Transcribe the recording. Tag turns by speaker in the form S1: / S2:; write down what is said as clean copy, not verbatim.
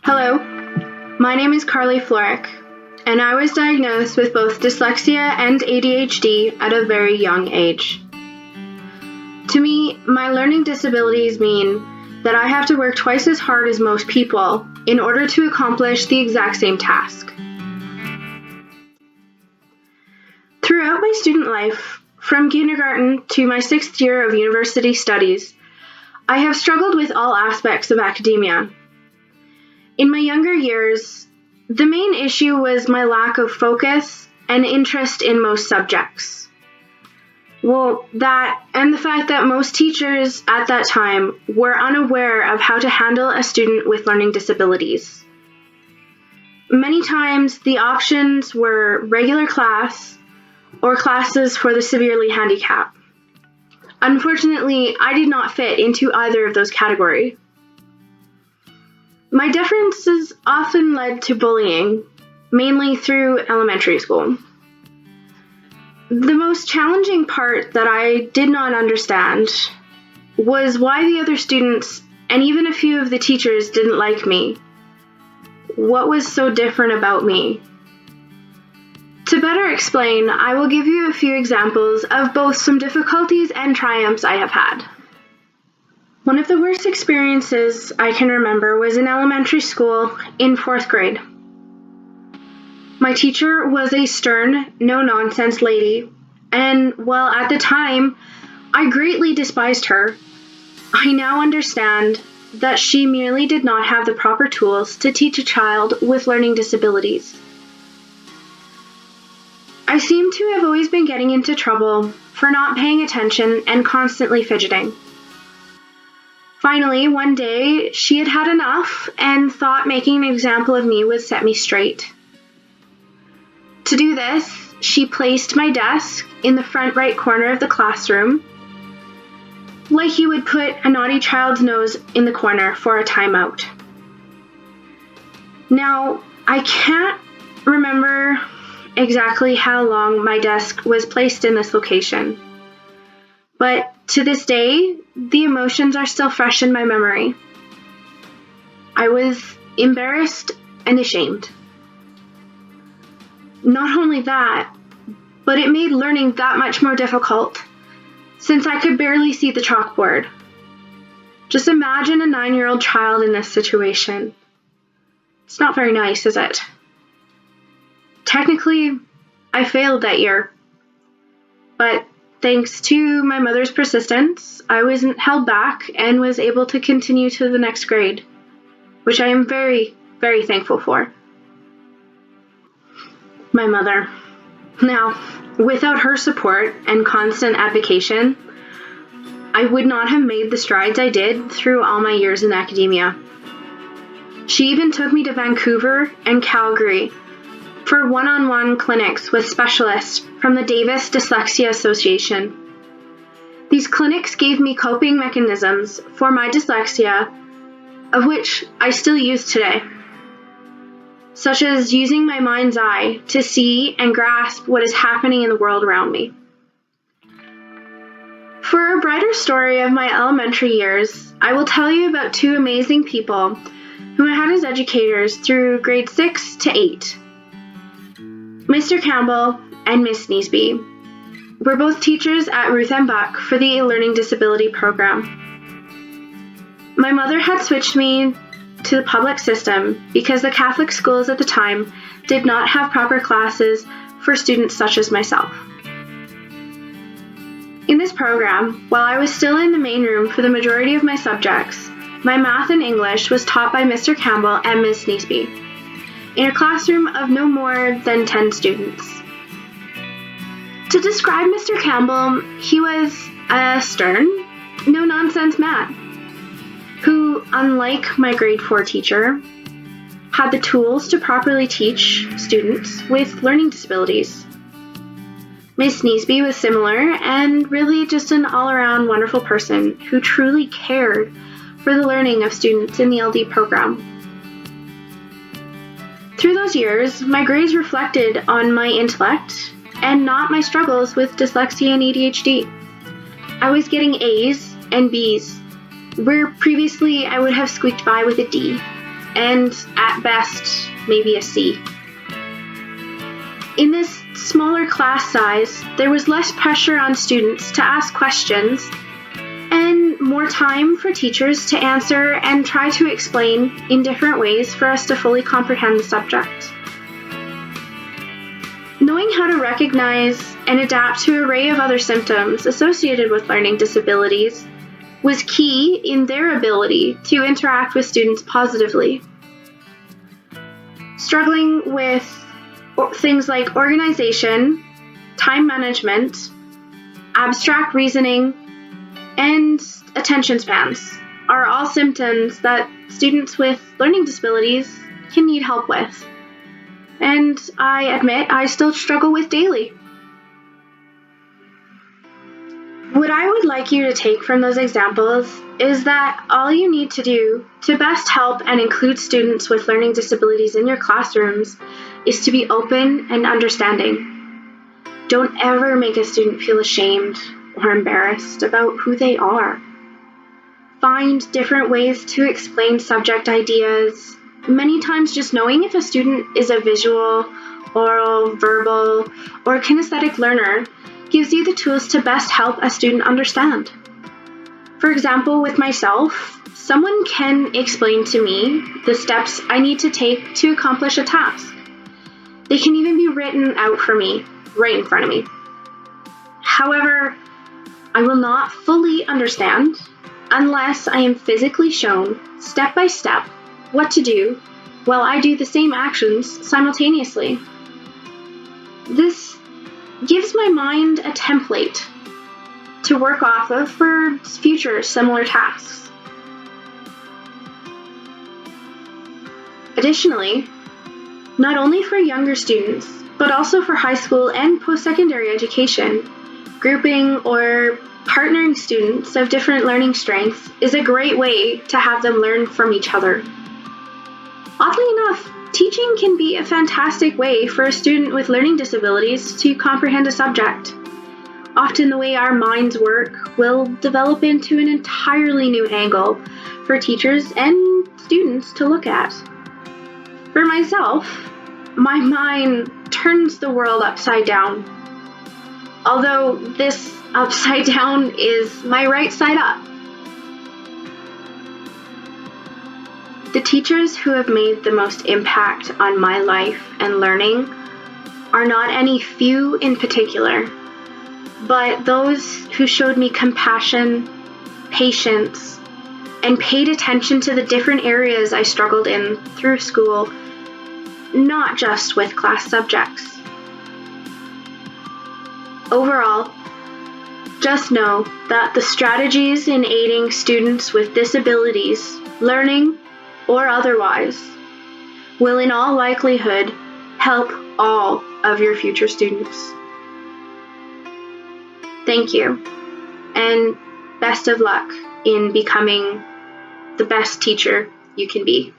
S1: Hello, my name is Carly Florick, and I was diagnosed with both dyslexia and ADHD at a very young age. To me, my learning disabilities mean that I have to work twice as hard as most people in order to accomplish the exact same task. Throughout my student life, from kindergarten to my 6th year of university studies, I have struggled with all aspects of academia. In my younger years, the main issue was my lack of focus and interest in most subjects. Well, that and the fact that most teachers at that time were unaware of how to handle a student with learning disabilities. Many times, the options were regular class or classes for the severely handicapped. Unfortunately, I did not fit into either of those categories. My differences often led to bullying, mainly through elementary school. The most challenging part that I did not understand was why the other students and even a few of the teachers didn't like me. What was so different about me? To better explain, I will give you a few examples of both some difficulties and triumphs I have had. One of the worst experiences I can remember was in elementary school in 4th grade. My teacher was a stern, no-nonsense lady, and while at the time I greatly despised her, I now understand that she merely did not have the proper tools to teach a child with learning disabilities. I seem to have always been getting into trouble for not paying attention and constantly fidgeting. Finally, one day, she had had enough and thought making an example of me would set me straight. To do this, she placed my desk in the front right corner of the classroom, like you would put a naughty child's nose in the corner for a timeout. Now, I can't remember exactly how long my desk was placed in this location, but to this day, the emotions are still fresh in my memory. I was embarrassed and ashamed. Not only that, but it made learning that much more difficult, since I could barely see the chalkboard. Just imagine a 9-year-old child in this situation. It's not very nice, is it? Technically, I failed that year, but thanks to my mother's persistence, I wasn't held back and was able to continue to the next grade, which I am very, very thankful for. My mother. Now, without her support and constant advocacy, I would not have made the strides I did through all my years in academia. She even took me to Vancouver and Calgary for one-on-one clinics with specialists from the Davis Dyslexia Association. These clinics gave me coping mechanisms for my dyslexia, of which I still use today, such as using my mind's eye to see and grasp what is happening in the world around me. For a brighter story of my elementary years, I will tell you about 2 amazing people whom I had as educators through grade 6 to 8. Mr. Campbell and Miss Neesby were both teachers at Ruth M. Buck for the Learning Disability program. My mother had switched me to the public system because the Catholic schools at the time did not have proper classes for students such as myself. In this program, while I was still in the main room for the majority of my subjects, my math and English was taught by Mr. Campbell and Miss Neesby, in a classroom of no more than 10 students. To describe Mr. Campbell, he was a stern, no-nonsense man, who, unlike my grade 4 teacher, had the tools to properly teach students with learning disabilities. Miss Neesby was similar and really just an all-around wonderful person who truly cared for the learning of students in the LD program. Through those years, my grades reflected on my intellect and not my struggles with dyslexia and ADHD. I was getting A's and B's, where previously I would have squeaked by with a D. and at best, maybe a C. In this smaller class size, there was less pressure on students to ask questions and more time for teachers to answer and try to explain in different ways for us to fully comprehend the subject. Knowing how to recognize and adapt to an array of other symptoms associated with learning disabilities was key in their ability to interact with students positively. Struggling with things like organization, time management, abstract reasoning, and attention spans are all symptoms that students with learning disabilities can need help with. And I admit I still struggle with daily. What I would like you to take from those examples is that all you need to do to best help and include students with learning disabilities in your classrooms is to be open and understanding. Don't ever make a student feel ashamed or embarrassed about who they are. Find different ways to explain subject ideas. Many times just knowing if a student is a visual, oral, verbal, or kinesthetic learner gives you the tools to best help a student understand. For example, with myself, someone can explain to me the steps I need to take to accomplish a task. They can even be written out for me, right in front of me. However, I will not fully understand unless I am physically shown, step by step, what to do while I do the same actions simultaneously. This gives my mind a template to work off of for future similar tasks. Additionally, not only for younger students, but also for high school and post-secondary education, grouping or partnering students of different learning strengths is a great way to have them learn from each other. Oddly enough, teaching can be a fantastic way for a student with learning disabilities to comprehend a subject. Often the way our minds work will develop into an entirely new angle for teachers and students to look at. For myself, my mind turns the world upside down. Although this upside down is my right side up. The teachers who have made the most impact on my life and learning are not any few in particular, but those who showed me compassion, patience, and paid attention to the different areas I struggled in through school, not just with class subjects. Overall, just know that the strategies in aiding students with disabilities, learning or otherwise, will in all likelihood help all of your future students. Thank you, and best of luck in becoming the best teacher you can be.